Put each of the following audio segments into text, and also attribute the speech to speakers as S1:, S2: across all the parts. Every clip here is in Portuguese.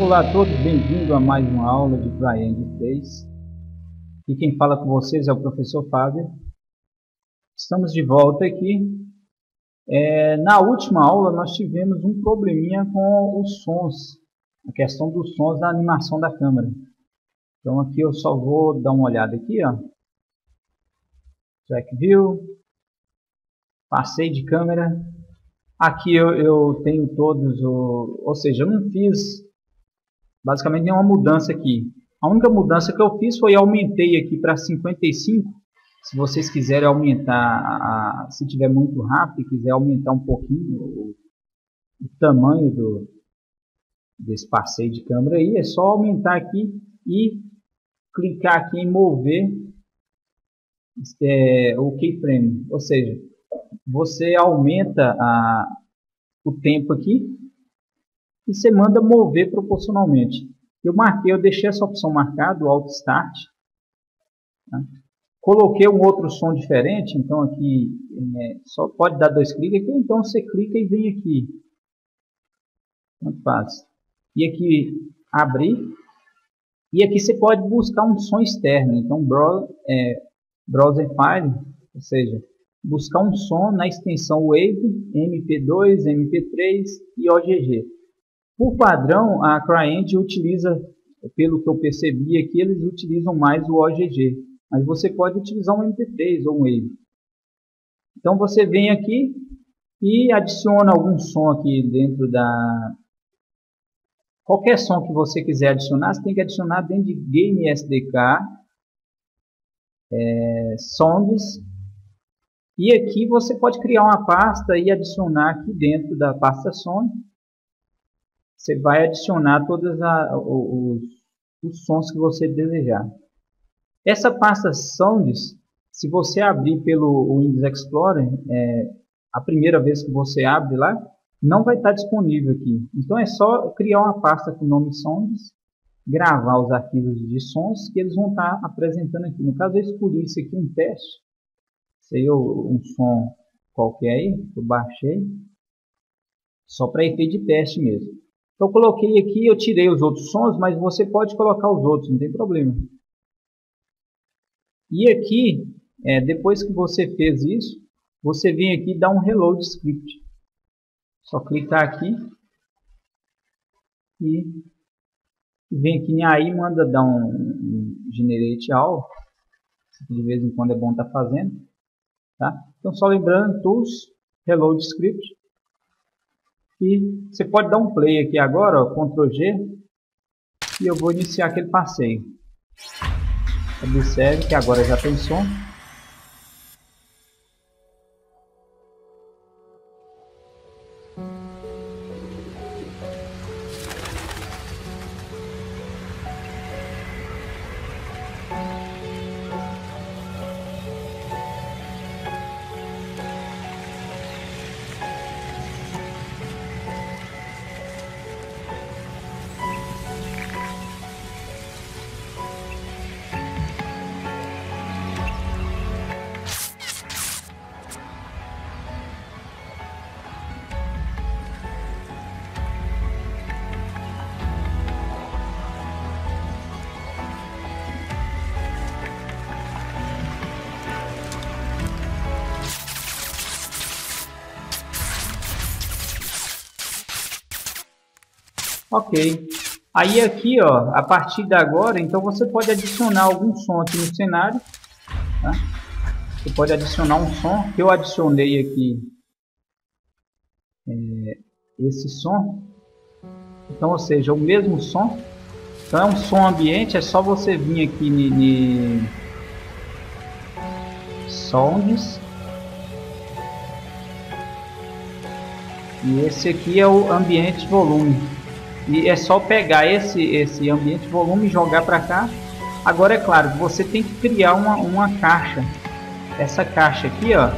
S1: Olá a todos, bem-vindo a mais uma aula de CryEngine 3. E quem fala com vocês é o professor Fábio. Estamos de volta aqui. Na última aula nós tivemos um probleminha com os sons, a questão dos sons da animação da câmera. Então aqui eu só vou dar uma olhada aqui, ó. Track View, passei de câmera. Aqui eu tenho todos, ou seja, eu não fiz basicamente nenhuma mudança aqui. A única mudança que eu fiz foi aumentei aqui para 55. Se vocês quiserem aumentar, se tiver muito rápido e quiser aumentar um pouquinho o tamanho desse passeio de câmera aí, é só aumentar aqui e clicar aqui em mover o keyframe. Ou seja, você aumenta o tempo aqui e você manda mover proporcionalmente. Eu deixei essa opção marcada, o Alt Start. Tá? Coloquei um outro som diferente, então aqui só pode dar 2 cliques aqui, então você clica e vem aqui. Muito fácil. E aqui abrir. E aqui você pode buscar um som externo. Então Browser File, ou seja, buscar um som na extensão Wave, MP2, MP3 e OGG. Por padrão, a CryEngine utiliza, pelo que eu percebi aqui, eles utilizam mais o OGG. Mas você pode utilizar um MP3 ou um Wave. Então você vem aqui e adiciona algum som aqui dentro da... Qualquer som que você quiser adicionar, você tem que adicionar dentro de Game SDK, Sounds. E aqui você pode criar uma pasta e adicionar aqui dentro da pasta Sound. Você vai adicionar todos os sons que você desejar. Essa pasta Sounds, se você abrir pelo Windows Explorer, a primeira vez que você abre lá, não vai estar disponível aqui. Então é só criar uma pasta com o nome Sounds, gravar os arquivos de sons que eles vão estar apresentando aqui. No caso eu escolhi isso aqui, um teste. Sei um som qualquer aí, eu baixei, só para efeito de teste mesmo. Então eu coloquei aqui, eu tirei os outros sons, mas você pode colocar os outros, não tem problema. E aqui, depois que você fez isso, você vem aqui e dá um Reload Script. Só clicar aqui e vem aqui em AI, manda dar um Generate All. De vez em quando é bom estar fazendo. Tá? Então só lembrando, Tools, Reload Script. E você pode dar um play aqui agora, ó, Ctrl G, e eu vou iniciar aquele passeio. Observe que agora já tem som. Ok. Aí aqui, ó, a partir de agora, então você pode adicionar algum som aqui no cenário. Tá? Você pode adicionar um som, que eu adicionei aqui esse som. Então, ou seja, o mesmo som. Então é um som ambiente, é só você vir aqui em Sounds. E esse aqui é o ambiente volume. E é só pegar esse ambiente volume e jogar para cá. Agora é claro, você tem que criar uma caixa. Essa caixa aqui, ó,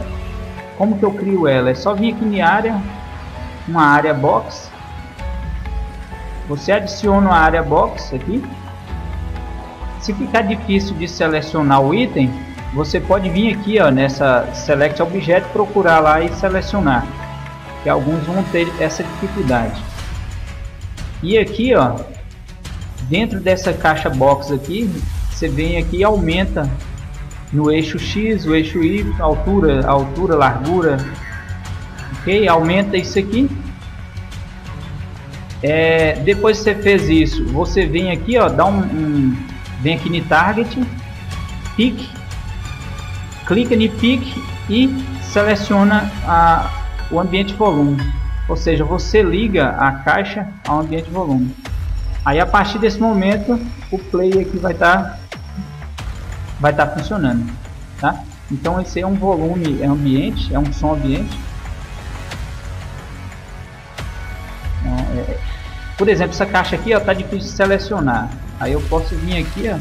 S1: como que eu crio ela? É só vir aqui em área, uma área box. Você adiciona a área box aqui. Se ficar difícil de selecionar o item, você pode vir aqui, ó, nessa Select Object, procurar lá e selecionar. Que alguns vão ter essa dificuldade. E aqui, ó, Dentro dessa caixa box aqui, você vem aqui e aumenta no eixo X, o eixo Y, altura, largura, ok? Aumenta isso aqui. Depois que você fez isso, você vem aqui, ó, vem aqui no Target, Pick, clica no Pick e seleciona o ambiente volume. Ou seja, você liga a caixa ao ambiente volume. Aí a partir desse momento o play aqui vai estar funcionando, tá? Então esse é um volume ambiente, é um som ambiente. Por exemplo, essa caixa aqui está difícil de selecionar. Aí eu posso vir aqui, ó,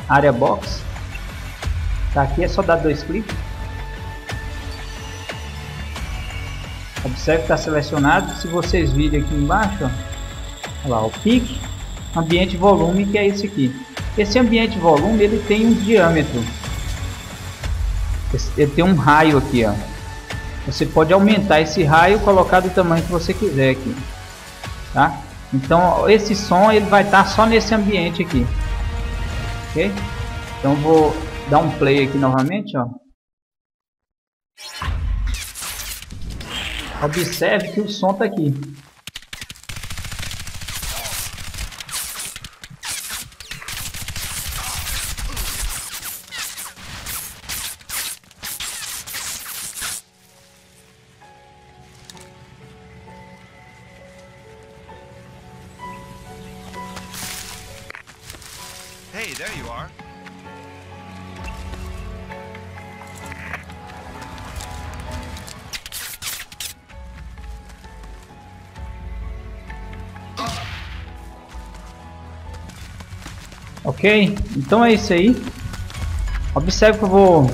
S1: área box. Tá aqui, é só dar 2 cliques. Observe que está selecionado. Se vocês virem aqui embaixo, ó, olha lá, o pique, ambiente volume, que é esse aqui. Esse ambiente volume ele tem um diâmetro. Ele tem um raio aqui, ó. Você pode aumentar esse raio, colocar do tamanho que você quiser aqui, tá? Então esse som ele vai estar só nesse ambiente aqui, ok? Então vou dar um play aqui novamente, ó. Observe que o som está aqui.
S2: Hey, there you are.
S1: Ok, então é isso aí. Observe que eu vou...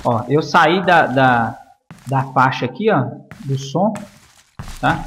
S1: Ó, eu saí da faixa aqui, ó, do som, tá?